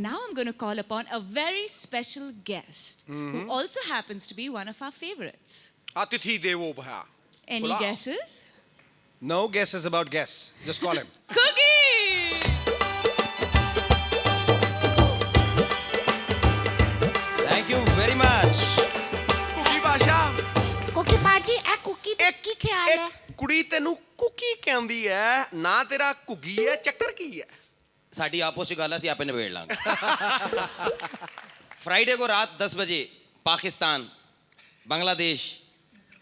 now I'm going to call upon a very special guest who also happens to be one of our favorites. Atithi Devo Bhaya. Any Wow. guesses? No guesses about guests. Just call him. Cookie! Thank you very much. ਕੁਕੀ ਬਾਸ਼ਾ ਕੁਕੀ ਬਾਜੀ ਇਹ ਕੁਕੀ ਦਾ ਕੀ ਖਿਆਲ ਹੈ ਕੁੜੀ ਤੈਨੂੰ ਕੁਕੀ ਕਹਿੰਦੀ ਹੈ ਨਾ ਤੇਰਾ ਘੁੱਗੀ ਹੈ ਚੱਕਰ ਕੀ ਹੈ साड़ी आपस की गल असीं आपे निबेड़ लांगे फ्राइडे को रात 10 बजे पाकिस्तान, बांग्लादेश,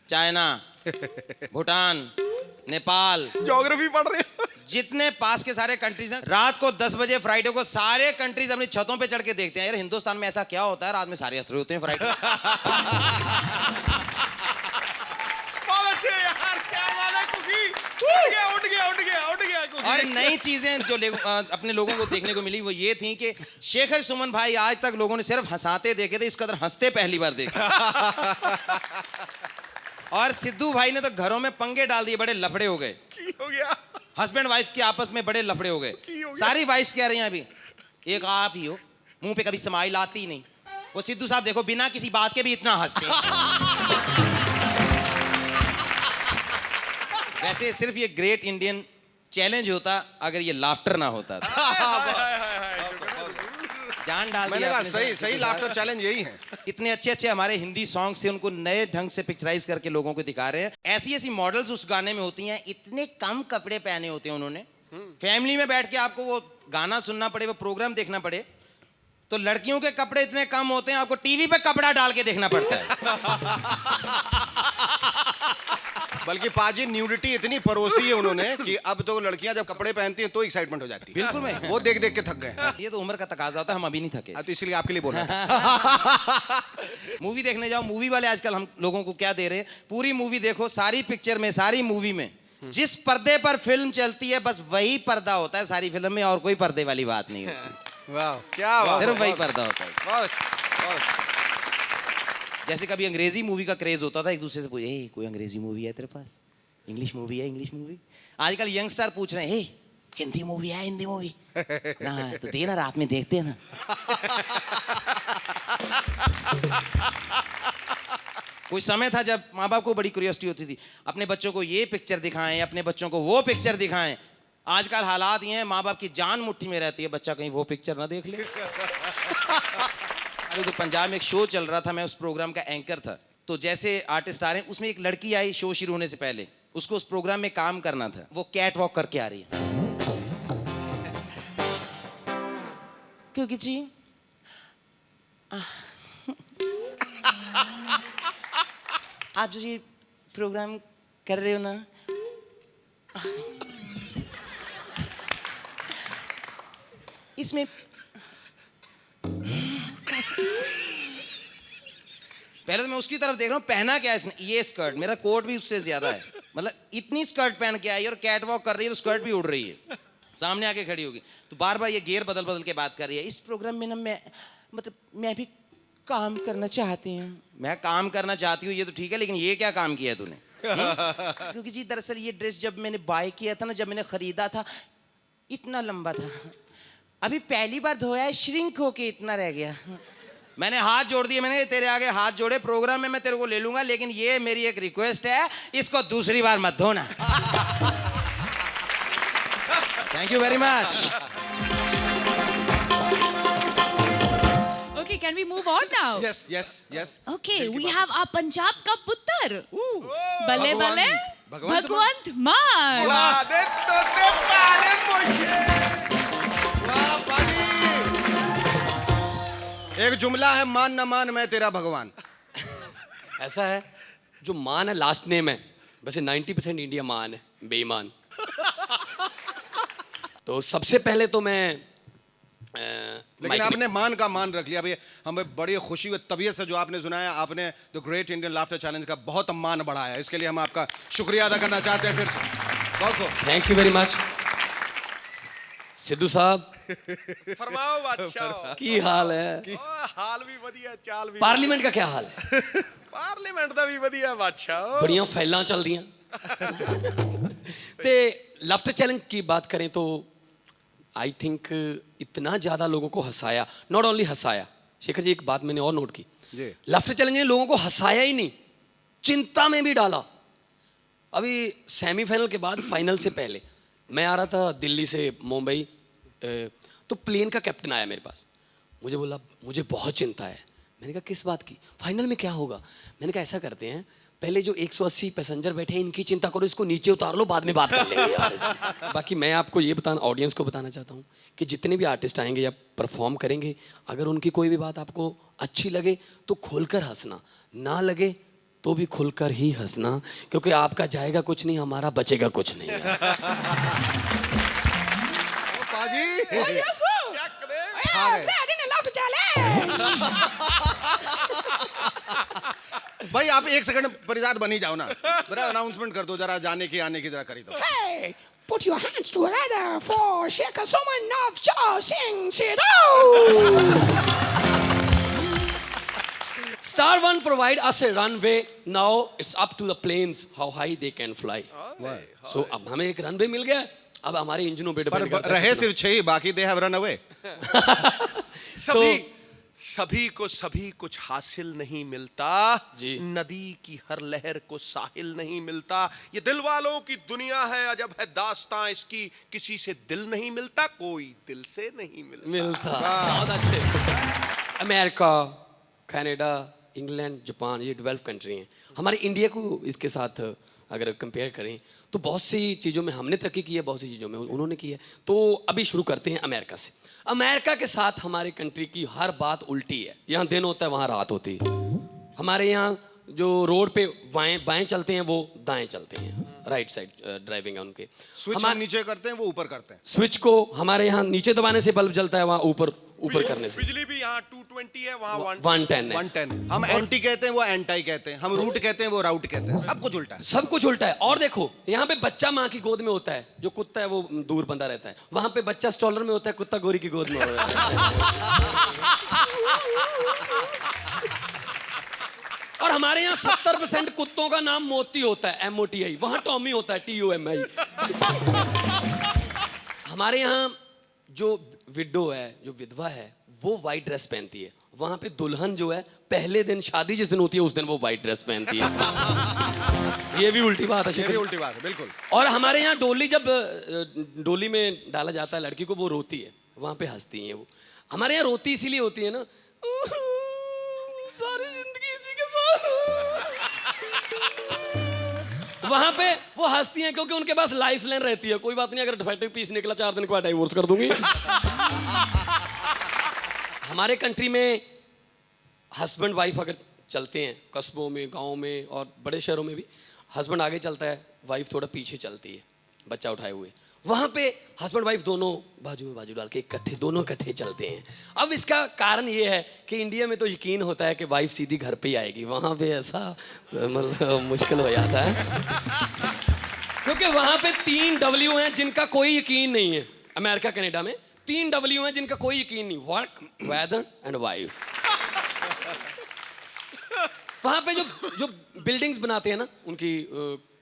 चाइना, भूटान, नेपाल, ज्योग्राफी पढ़ रहे हो जितने पास के सारे कंट्रीज हैं, रात को 10 बजे फ्राइडे को सारे कंट्रीज अपनी छतों पे चढ़ के देखते हैं। यार हिंदुस्तान में ऐसा क्या होता है, रात में सारे असर होते हैं फ्राइडे। बहुत अच्छे यार, क्या बात है कुकी। उठ गया कुकी। और नई चीजें जो अपने लोगों को देखने को मिली वो ये थी कि शेखर सुमन भाई आज तक लोगों ने सिर्फ हंसाते देखे थे, इस कदर हंसते पहली बार देखे। और सिद्धू भाई ने तो घरों में पंगे डाल दिए, बड़े लफड़े हो गए। की हो गया हस्बैंड वाइफ के आपस में बड़े लफड़े हो गए। सारी वाइफ्स कह रही हैं अभी एक आप ही हो, मुंह पे कभी स्माइल आती ही नहीं। वो सिद्धू साहब देखो बिना किसी बात के भी इतना हंसते हैं। वैसे सिर्फ ये ग्रेट इंडियन चैलेंज होता अगर ये लाफ्टर ना होता। जान डाल मैंने दिया कहा आपने सही सब। सही लाफ्टर चैलेंज यही है। इतने अच्छे अच्छे हमारे हिंदी सॉन्ग से उनको नए ढंग से पिक्चराइज करके लोगों को दिखा रहे हैं। ऐसी ऐसी मॉडल्स उस गाने में होती हैं, इतने कम कपड़े पहने होते हैं उन्होंने। फैमिली में बैठ के आपको वो गाना सुनना पड़े, वो प्रोग्राम देखना पड़े, तो लड़कियों के कपड़े इतने कम होते हैं आपको टीवी पे कपड़ा डाल के देखना पड़ता है। बल्कि पाजी न्यूडिटी इतनी परोसी है उन्होंने कि अब तो लड़कियां जब कपड़े पहनती हैं तो एक्साइटमेंट हो जाती है। बिल्कुल मैं वो देख देख के थक गए। ये तो उम्र का तकाजा होता है, हम अभी नहीं थके। तो इसलिए आपके लिए बोल रहा था। मूवी देखने जाओ, मूवी वाले आजकल हम लोगों को क्या दे रहे हैं, पूरी मूवी देखो, सारी पिक्चर में, सारी मूवी में जिस पर्दे पर फिल्म चलती है बस वही पर्दा होता है सारी फिल्म में, और कोई पर्दे वाली बात नहीं होती। वाह क्या बात, सिर्फ वही पर्दा होता है। बहुत जैसे कभी अंग्रेजी मूवी का क्रेज होता था, एक दूसरे से पूछे कोई अंग्रेजी मूवी है तेरे पास, इंग्लिश मूवी है, इंग्लिश मूवी। आजकल यंगस्टर पूछ रहे हैं हिंदी मूवी है, हिंदी मूवी ना तो देना, रात में देखते हैं ना। कोई समय था जब माँ बाप को बड़ी क्यूरियोसिटी होती थी, अपने बच्चों को ये पिक्चर दिखाएं, अपने बच्चों को वो पिक्चर दिखाएं। आजकल हालात ये हैं, माँ बाप की जान मुट्ठी में रहती है, बच्चा कहीं वो पिक्चर ना देख ले। अरे तो पंजाब में एक शो चल रहा था, मैं उस प्रोग्राम का एंकर था। तो जैसे आर्टिस्ट आ रहे हैं, उसमें एक लड़की आई शो शुरू होने से पहले, उसको उस प्रोग्राम में काम करना था। वो कैट वॉक करके आ रही है। क्योंकि जी आप जो ये प्रोग्राम कर रहे हो ना, इसमें पहले तो मैं उसकी तरफ देख रहा हूँ, पहना क्या है इसने, ये स्कर्ट, मेरा कोट भी उससे ज्यादा है, मतलब इतनी स्कर्ट पहन के आई और कैट वॉक कर रही है तो स्कर्ट भी उड़ रही है, सामने आके खड़ी होगी तो बार बार ये गेयर बदल बदल के बात कर रही है। इस प्रोग्राम में ना मैं भी काम करना चाहती हूँ। मैं काम करना चाहती हूँ ये तो ठीक है, लेकिन ये क्या काम किया है तूने? क्योंकि जी दरअसल ये ड्रेस जब मैंने बाय किया था ना, जब मैंने खरीदा था इतना लंबा था, अभी पहली बार धोया है श्रिंक होके इतना रह गया। मैंने हाथ जोड़ दिए, मैंने तेरे आगे हाथ जोड़े, प्रोग्राम में मैं तेरे को ले लूंगा, लेकिन ये मेरी एक रिक्वेस्ट है, इसको दूसरी बार मत धोना। Thank you very much. Okay, can we move on now? Yes. Okay, we have our Punjab ka puttar. Bale भगवान- bale भगवंत Bhagwant Maan. वाह दे तो ते पाले मोशे वाह पाजी। एक जुमला है, मान न मान मैं तेरा भगवान। ऐसा है, जो मान है लास्ट नेम है, वैसे 90% इंडिया मान है, बेईमान। तो सबसे पहले तो मैं लेकिन आपने मान का मान रख लिया भैया, हमें बड़ी खुशी हुई तबीयत से जो आपने सुनाया। आपने the great Indian laughter challenge का बहुत मान बढ़ाया, इसके लिए हम आपका शुक्रिया अदा करना चाहते हैं फिर से बहुत बहुत। Thank you very much. Sidhu साहब फरमाओ बादशाह की हाल है? हाल भी वधिया, चाल भी। पार्लियामेंट का क्या हाल है? पार्लियामेंट दा भी वधिया बादशाह। बड़ियां फाइलां चल दियां। ते लाफ्टर चैलेंज की बात करें तो आई थिंक इतना ज़्यादा लोगों को हंसाया, नॉट ओनली हंसाया, शेखर जी एक बात मैंने और नोट की, लाफ्टर चैलेंज ने लोगों को हंसाया ही नहीं, चिंता में भी डाला। अभी सेमीफाइनल के बाद फाइनल से पहले मैं आ रहा था दिल्ली से मुंबई, तो प्लेन का कैप्टन आया मेरे पास, मुझे बोला मुझे बहुत चिंता है। मैंने कहा किस बात की, फाइनल में क्या होगा? मैंने कहा ऐसा करते हैं, पहले जो 180 पैसेंजर बैठे हैं इनकी चिंता करो, इसको नीचे उतार लो, बाद में बात कर लेंगे यार। बाकी मैं आपको ये बताना, ऑडियंस को बताना चाहता हूँ कि जितने भी आर्टिस्ट आएंगे या परफॉर्म करेंगे, अगर उनकी कोई भी बात आपको अच्छी लगे तो खोलकर हंसना, ना लगे तो भी खुलकर ही हंसना, क्योंकि आपका जाएगा कुछ नहीं, हमारा बचेगा कुछ नहीं। पाजी भाई आप एक सेकंड परिजात बनी जाओ ना, जरा अनाउंसमेंट कर दो, जरा जाने की आने की जरा करी दो। Hey, put your hands together for Shekhar Suman of Joe Singh Sidhu. Star One provide us a runway. Now it's up to the planes how high they can fly. So अब हमें एक रनवे मिल गया, अब हमारे इंजनों पे depend करता है। रहे सिर्फ 6 ही, बाकी दे हैव रन अवे। सभी को सभी कुछ हासिल नहीं मिलता जी। नदी की हर लहर को साहिल नहीं मिलता। ये दिल वालों की दुनिया है, अजब है दास्तां इसकी, किसी से दिल नहीं मिलता, कोई दिल से नहीं मिलता। बहुत अच्छे। अमेरिका, कनाडा, इंग्लैंड, जापान, ये 12 कंट्री हैं। हमारे इंडिया को इसके साथ अगर कंपेयर करें तो बहुत सी चीज़ों में हमने तरक्की की है, बहुत सी चीज़ों में उन्होंने की है। तो अभी शुरू करते हैं अमेरिका से। अमेरिका के साथ हमारे कंट्री की हर बात उल्टी है। यहाँ दिन होता है, वहाँ रात होती है। हमारे यहाँ जो रोड पे बाएं चलते हैं वो दाएं चलते हैं, राइट साइड ड्राइविंग है उनके। स्विच हम नीचे करते हैं, वो ऊपर करते हैं। स्विच को हमारे यहाँ नीचे दबाने से बल्ब जलता है, वहाँ ऊपर करने से। बिजली भी यहाँ 220 है, वहाँ 110 है। 110। हम एंटी कहते हैं, वो एंटाई कहते हैं। हम रूट कहते हैं, वो राउट कहते हैं। सब कुछ उल्टा है, सब कुछ उल्टा है। और देखो यहाँ पे बच्चा माँ की गोद में होता है, जो कुत्ता है वो दूर बंधा रहता है। वहां पे बच्चा स्टॉलर में होता है, कुत्ता गोरी की गोद में होता है। और हमारे यहाँ 70% कुत्तों का नाम मोती होता है, MOTI। वहां टॉमी होता है, TOMI। हमारे यहाँ जो विडो है, जो विधवा है, वो वाइट ड्रेस पहनती है। वहां पे दुल्हन जो है, पहले दिन शादी जिस दिन होती है उस दिन वो वाइट ड्रेस पहनती है। ये भी उल्टी बात है, ये भी उल्टी बात है, बिल्कुल। और हमारे यहाँ डोली, जब डोली में डाला जाता है लड़की को, वो रोती है, वहां पे हंसती है वो। हमारे यहाँ रोती इसीलिए होती है ना, सारी जिंदगी इसी के साथ। वहां पे वो हंसती हैं क्योंकि उनके पास लाइफ लाइन रहती है। कोई बात नहीं, अगर डिफेक्टिव पीस निकला 4 दिन के बाद डाइवोर्स कर दूंगी। हमारे कंट्री में हस्बैंड वाइफ अगर चलते हैं, कस्बों में, गांव में और बड़े शहरों में भी, हस्बैंड आगे चलता है, वाइफ थोड़ा पीछे चलती है, बच्चा उठाए हुए। वहां पे हस्बैंड वाइफ दोनों बाजू में बाजू डाल के दोनों इकट्ठे चलते हैं। अब इसका कारण ये है कि इंडिया में तो यकीन होता है कि वाइफ सीधी घर पे ही आएगी, वहां पे ऐसा मतलब मुश्किल हो जाता है। क्योंकि वहां पे 3 W हैं जिनका कोई यकीन नहीं है। अमेरिका कनाडा में 3 W हैं जिनका कोई यकीन नहीं, वर्क, वेदर एंड वाइफ। वहां पे जो बिल्डिंग्स बनाते हैं ना उनकी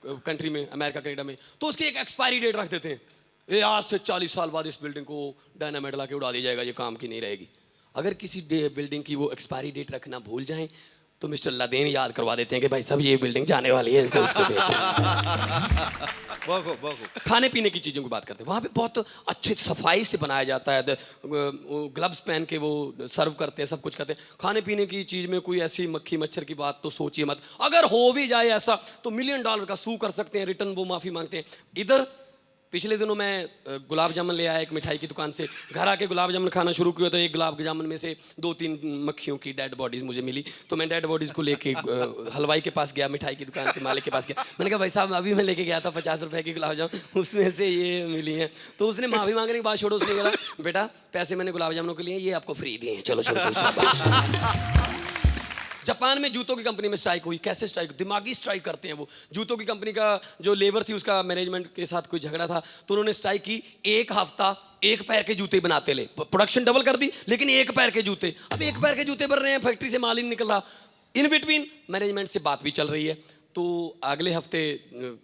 कंट्री में, अमेरिका कनाडा में, तो उसकी एक एक्सपायरी डेट रख देते हैं। ये आज से 40 साल बाद इस बिल्डिंग को डायनामाइट ला के उड़ा दिया जाएगा, ये काम की नहीं रहेगी। अगर किसी बिल्डिंग की वो एक्सपायरी डेट रखना भूल जाएं तो मिस्टर लादेन याद करवा देते हैं कि भाई सब ये बिल्डिंग जाने वाली है, इनको उसको बेचो। खाने पीने की चीज़ों की बात करते हैं, वहाँ पे बहुत अच्छे सफाई से बनाया जाता है। ग्लव्स पहन के वो सर्व करते हैं, सब कुछ करते हैं। खाने पीने की चीज़ में कोई ऐसी मक्खी मच्छर की बात तो सोचिए मत। अगर हो भी जाए ऐसा तो $1 मिलियन का सू कर सकते हैं, रिटर्न वो माफ़ी मांगते हैं। इधर पिछले दिनों मैं गुलाब जामुन ले आया एक मिठाई की दुकान से, घर आके गुलाब जामुन खाना शुरू किया तो एक गुलाब जामुन में से 2-3 मक्खियों की डेड बॉडीज मुझे मिली। तो मैं डेड बॉडीज को लेके हलवाई के पास गया, मिठाई की दुकान के मालिक के पास गया। मैंने कहा भाई साहब अभी मैं लेके गया था 50 रुपए की गुलाब जामुन, उसमें से ये मिली हैं। तो उसने माफ़ी मांगने की बात छोड़ो, उसने बोला बेटा पैसे मैंने गुलाब जामुनों के लिए, ये आपको फ्री दिए हैं, चलो चलो चलो। जापान में जूतों की कंपनी में स्ट्राइक हुई। कैसे स्ट्राइक? दिमागी स्ट्राइक करते हैं वो। जूतों की कंपनी का जो लेबर थी उसका मैनेजमेंट के साथ कोई झगड़ा था, तो उन्होंने स्ट्राइक की। 1 हफ्ता 1 पैर के जूते बनाते ले, प्रोडक्शन डबल कर दी लेकिन 1 पैर के जूते। अब 1 पैर के जूते बन रहे हैं, फैक्ट्री से माल ही निकल रहा। इन बिटवीन मैनेजमेंट से बात भी चल रही है। तो अगले हफ्ते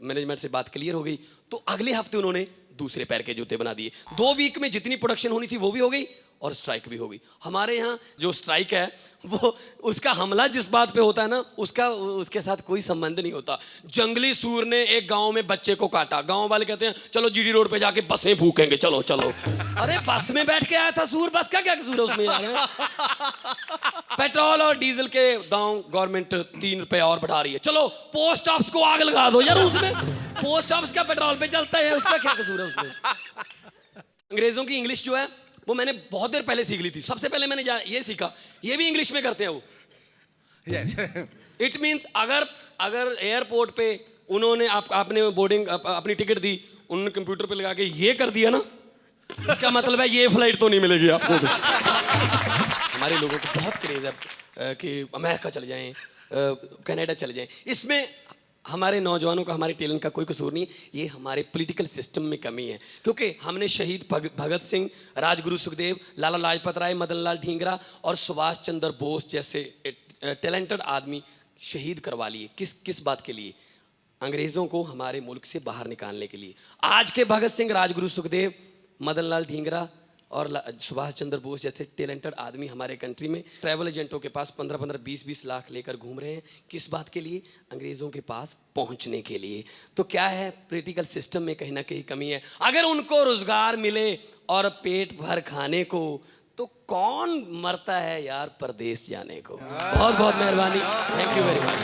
मैनेजमेंट से बात क्लियर हो गई, तो अगले हफ्ते उन्होंने दूसरे पैर के जूते बना दिए। 2 वीक में जितनी प्रोडक्शन होनी थी वो भी हो गई और स्ट्राइक भी हो गई। हमारे यहाँ जो स्ट्राइक है वो उसका हमला जिस बात पे होता है ना उसके साथ कोई संबंध नहीं होता। जंगली सूर ने एक गांव में बच्चे को काटा, गांव वाले कहते हैं चलो जीडी रोड पे जाके बसें फूकेंगे, चलो चलो। अरे बस में बैठ के आया था सूर, बस का क्या कसूर है उसमें यार? पेट्रोल और डीजल के दाम गवर्नमेंट 3 रुपए और बढ़ा रही है, चलो पोस्ट ऑफिस को आग लगा दो यार, उसमें पोस्ट ऑफिस का पेट्रोल पे चलता है, उसका क्या कसूर है उसमें? अंग्रेजों की इंग्लिश जो है वो मैंने बहुत देर पहले सीख ली थी। सबसे पहले मैंने ये सीखा, ये भी इंग्लिश में करते हैं वो। इट मींस अगर एयरपोर्ट पे उन्होंने आपने बोर्डिंग अपनी टिकट दी, उन्होंने कंप्यूटर पे लगा के ये कर दिया ना, इसका मतलब है ये फ्लाइट तो नहीं मिलेगी आपको। हमारे लोगों को बहुत क्रेज है कि अमेरिका चले जाएं, कनाडा चले जाएं। इसमें हमारे नौजवानों का, हमारे टैलेंट का कोई कसूर नहीं, ये हमारे पॉलिटिकल सिस्टम में कमी है। क्योंकि हमने शहीद भगत सिंह, राजगुरु सुखदेव, लाला लाजपत राय, मदन लाल ढींगरा और सुभाष चंद्र बोस जैसे टैलेंटेड आदमी शहीद करवा लिए। किस बात के लिए? अंग्रेज़ों को हमारे मुल्क से बाहर निकालने के लिए। आज के भगत सिंह, राजगुरु सुखदेव, मदन लाल ढींगरा और सुभाष चंद्र बोस जैसे टैलेंटेड आदमी हमारे कंट्री में ट्रैवल एजेंटों के पास 15-15, 20-20 लाख लेकर घूम रहे हैं। किस बात के लिए? अंग्रेज़ों के पास पहुंचने के लिए। तो क्या है, पॉलिटिकल सिस्टम में कहीं ना कहीं कमी है। अगर उनको रोजगार मिले और पेट भर खाने को, तो कौन मरता है यार परदेश जाने को। बहुत बहुत मेहरबानी, थैंक यू वेरी मच।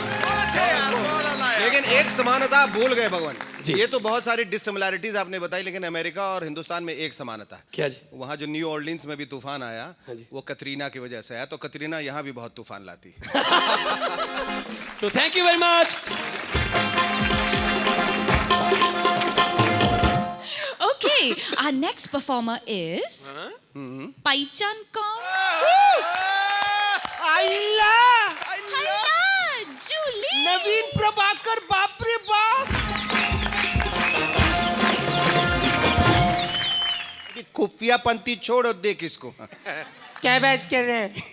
लेकिन एक समानता आप भूल गए भगवान जी। ये तो बहुत सारी डिससिमिलैरिटीज आपने बताई, लेकिन अमेरिका और हिंदुस्तान में एक समानता है। क्या जी? वहाँ जो न्यू ऑर्लिन्स में भी तूफान आया, हाँ जी। वो कतरीना की वजह से आया, तो कतरीना यहाँ भी बहुत तूफान लाती। तो thank you very much. Okay, our next performer is Paichan Kaun. आइला Julie. नवीन प्रभाकर, बाप रे बाप। खुफिया पंथी छोड़ और देख इसको। क्या बात कर रहे हैं?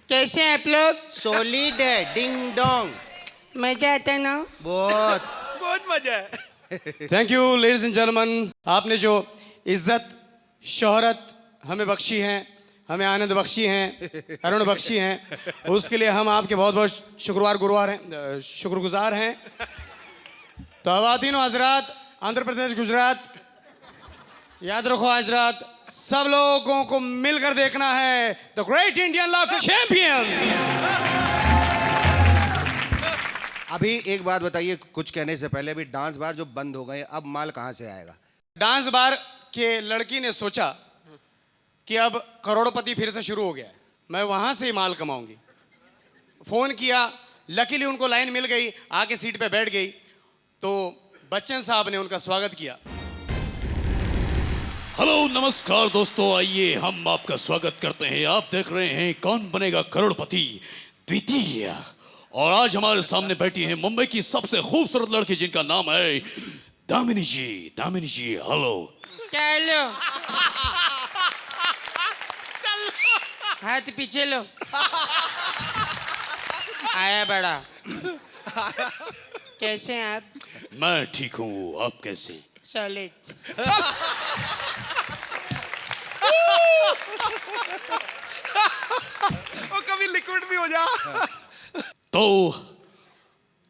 कैसे हैं आप लोग? सॉलिड है, डिंग डोंग, मजा आता ना? बहुत मजा है। Thank you ladies and gentleman, आपने जो इज्जत शोहरत हमें बख्शी हैं, हमें आनंद बख्शी हैं, अरुण बख्शी हैं, उसके लिए हम आपके बहुत बहुत शुक्रगुजार हैं। तो ख़वातीन और हज़रात, आंध्र प्रदेश, गुजरात, याद रखो आज रात सब लोगों को मिलकर देखना है the great Indian laughter champion. अभी एक बात बताइए, कुछ कहने से पहले, अभी डांस बार जो बंद हो गए, अब माल कहाँ से आएगा? डांस बार के लड़की ने सोचा कि अब करोड़पति फिर से शुरू हो गया है, मैं वहां से ही माल कमाऊंगी। फोन किया, लकीली उनको लाइन मिल गई, आके सीट पे बैठ गई, तो बच्चन साहब ने उनका स्वागत किया। हेलो नमस्कार दोस्तों, आइए हम आपका स्वागत करते हैं। आप देख रहे हैं कौन बनेगा करोड़पति द्वितीय, और आज हमारे सामने बैठी है मुंबई की सबसे खूबसूरत लड़की जिनका नाम है दामिनी जी। दामिनी जी हेलो। क्या हेलो? हाथ पीछे लो। आया बड़ा। कैसे हैं आप? मैं ठीक हूँ, आप कैसे? सॉलिड। वो कभी लिक्विड भी हो जा। तो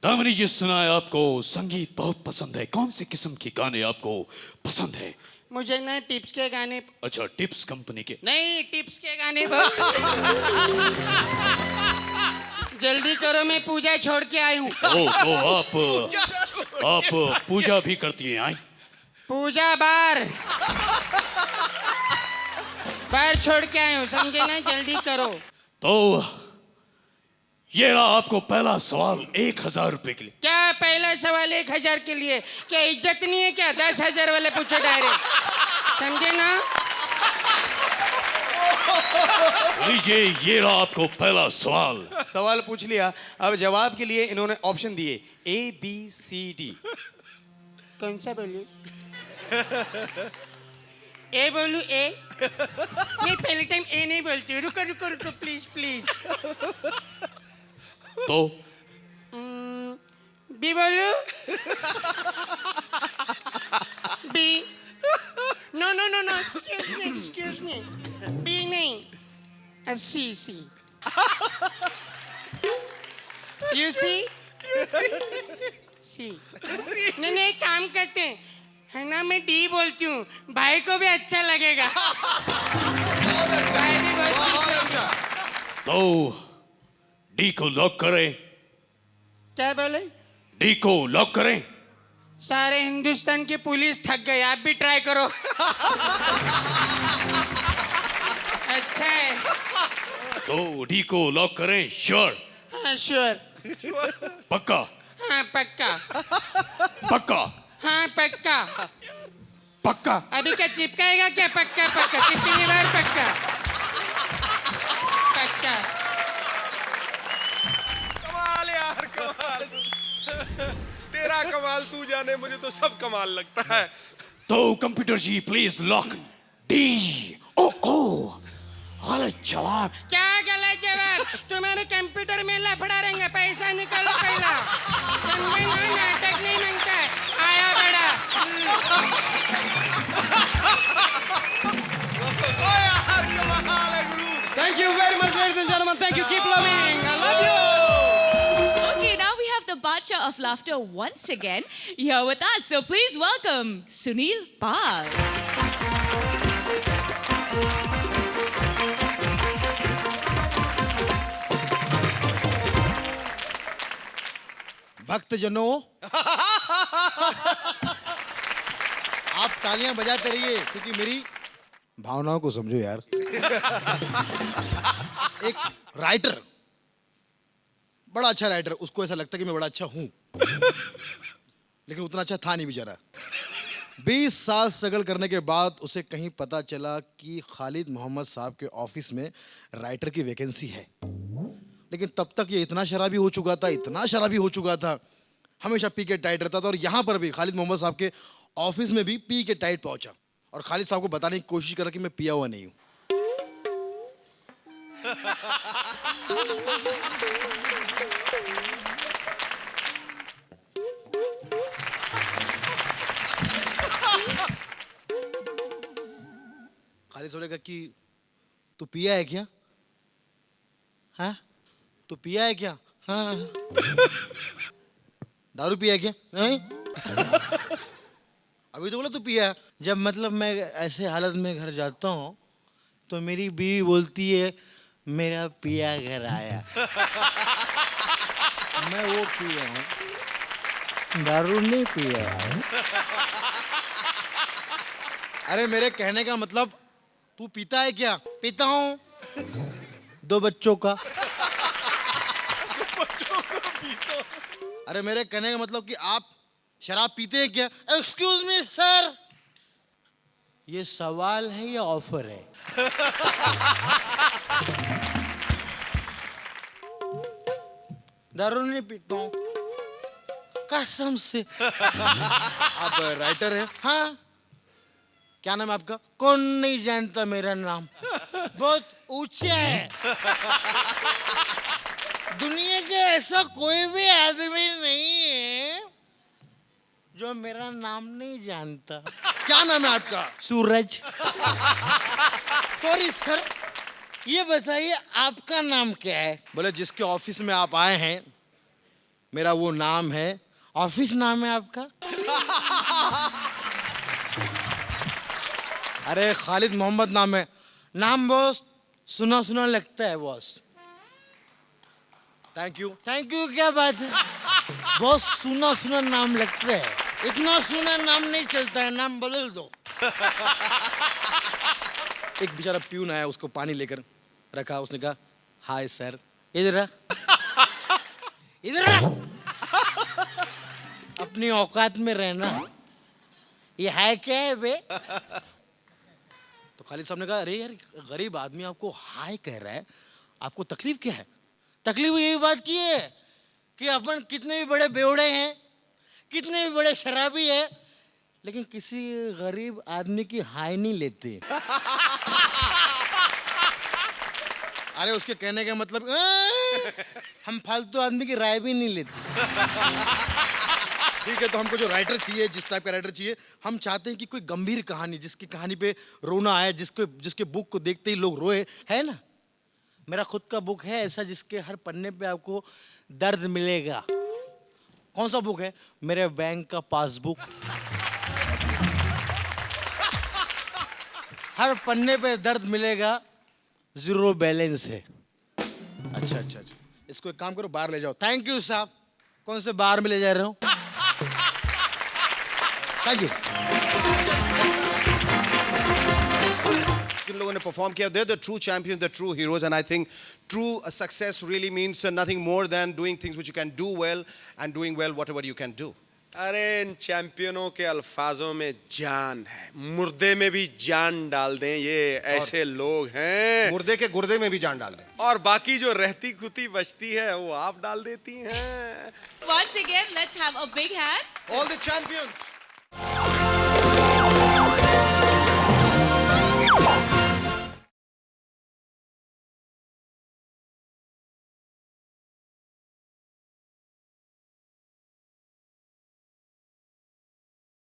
दामिनी जी, सुना है आपको संगीत बहुत पसंद है, कौन से किस्म के गाने आपको पसंद है? मुझे ना टिप्स के गाने। अच्छा, टिप्स कंपनी के? नहीं, टिप्स के गाने बहुत। जल्दी करो, मैं पूजा छोड़ के आई हूँ। तो आप पूजा भी करती हैं? आई पूजा बार छोड़ के आए हूँ, समझे ना? जल्दी करो। तो ये रहा आपको पहला सवाल 1000 रुपए के लिए। क्या पहला सवाल 1000 के लिए? क्या इज्जत नहीं है क्या? 10,000 वाले पूछो डायरेक्ट, समझे ना? लीजिए, ये रहा आपको पहला सवाल। सवाल पूछ लिया, अब जवाब के लिए इन्होंने ऑप्शन दिए ABCD। कौन सा बोलूं? ए बोलूं? ए नहीं, पहले टाइम ए नहीं बोलती। रुको रुको रुको, प्लीज प्लीज। तो बी बोलूं? B. No. Excuse me. B नहीं. C. You see? C. नहीं काम करते हैं. है ना मैं D बोलती हूँ. भाई को भी अच्छा लगेगा. भाई भी बोलती हूँ. तो डी को लॉक करें। क्या बोले? डी को लॉक करें। सारे हिंदुस्तान की पुलिस थक गई. आप भी ट्राई करो. अच्छा है. तो डी को लॉक करें। श्योर? हाँ श्योर. पक्का? हाँ पक्का. पक्का? हाँ पक्का. पक्का? अभी क्या चिपकाएगा क्या? पक्का. कितनी बार पक्का? पक्का. कमाल यार, कमाल. तेरा कमाल तू जाने, मुझे तो सब कमाल लगता है. तो computer ji please lock D. ओ गलत जवाब. क्या गलत जवाब? तुम्हारे कंप्यूटर में लफड़ा रहेंगे. पैसा निकालो पहला. समझे ना? नाटक नहीं मांगता. आया बड़ा. ओ यार कमाल है गुरु. Thank you very much, ladies and gentlemen. Thank you. Keep loving. I love you. Okay, now we have the Bacha of Laughter once again here with us. So please welcome Sunil Pal. भक्तजनों, आप तालियां बजाते रहिए क्योंकि मेरी भावनाओं को समझो यार. एक राइटर, बड़ा अच्छा राइटर, उसको ऐसा लगता है कि मैं बड़ा अच्छा हूं, लेकिन उतना अच्छा था नहीं बेचारा. 20 साल स्ट्रगल करने के बाद उसे कहीं पता चला कि खालिद मोहम्मद साहब के ऑफिस में राइटर की वैकेंसी है. लेकिन तब तक ये इतना शराबी हो चुका था, हमेशा पी के टाइट रहता था. और यहाँ पर भी खालिद मोहम्मद साहब के ऑफिस में भी पी के टाइट पहुंचा और खालिद साहब को बताने की कोशिश करा कि मैं पिया हुआ नहीं हूं. खालिद साहब ने कहा कि तू पिया है क्या? हाँ, तो पिया है क्या? हाँ. दारू पिया है क्या? नहीं. अभी तो बोला तू पिया है. जब मतलब मैं ऐसे हालत में घर जाता हूँ तो मेरी बीवी बोलती है मेरा पिया घर आया. मैं वो पिया हूँ, दारू नहीं पिया हूँ. अरे मेरे कहने का मतलब तू पीता है क्या? पीता हूँ. 2 बच्चों का. अरे मेरे कहने का मतलब कि आप शराब पीते हैं क्या? एक्सक्यूज मी सर, ये सवाल है या ऑफर है? दारू नहीं पीता हूँ कसम से. आप राइटर हैं? हाँ. क्या नाम है आपका? कौन नहीं जानता मेरा नाम, बहुत ऊंचा है. दुनिया के ऐसा कोई भी आदमी नहीं है जो मेरा नाम नहीं जानता. क्या नाम है आपका? सूरज. सॉरी सर, ये बताइए आपका नाम क्या है? बोले जिसके ऑफिस में आप आए हैं मेरा वो नाम है. ऑफिस नाम है आपका? अरे खालिद मोहम्मद नाम है. नाम बॉस सुना सुना लगता है बॉस. थैंक यू क्या बात है? बहुत सुना सुना नाम लगता है. इतना सुना नाम नहीं चलता है, नाम बदल दो. एक बेचारा प्यून आया, उसको पानी लेकर रखा. उसने कहा हाय सर. इधर अपनी औकात में रहना. ये है क्या है बे? तो खालिद साहब ने कहा अरे यार गरीब आदमी आपको हाय कह रहा है, आपको तकलीफ क्या है? तकलीफ यही बात की है कि अपन कितने भी बड़े बेवड़े हैं, कितने भी बड़े शराबी है, लेकिन किसी गरीब आदमी की हाय नहीं लेते. अरे उसके कहने का मतलब हम फालतू आदमी की राय भी नहीं लेते. ठीक है, तो हमको जो राइटर चाहिए, जिस टाइप का राइटर चाहिए, हम चाहते हैं कि कोई गंभीर कहानी, जिसकी कहानी पे रोना आए, जिसके बुक को देखते ही लोग रोए, है ना? मेरा खुद का बुक है ऐसा, जिसके हर पन्ने पे आपको दर्द मिलेगा। कौन सा बुक है? मेरे बैंक का पासबुक। हर पन्ने पे दर्द मिलेगा, जीरो बैलेंस है। अच्छा अच्छा अच्छा, इसको एक काम करो, बाहर ले जाओ। थैंक यू साहब। कौन से बाहर में ले जा रहे हो? Thank you. जिन लोगों ने परफॉर्म किया, they're the true champions, the true heroes, and I think true success really means nothing more than doing things which you can do well and doing well whatever you can do. अरे इन चैंपियनों के अल्फाजों में जान है, मुर्दे में भी जान डाल दें, ये ऐसे लोग हैं। मुर्दे के गुर्दे में भी जान डाल दें। और बाकी जो रहती खुती बचती है वो आप डाल देती हैं। Once again, let's have a big hand. All the champions.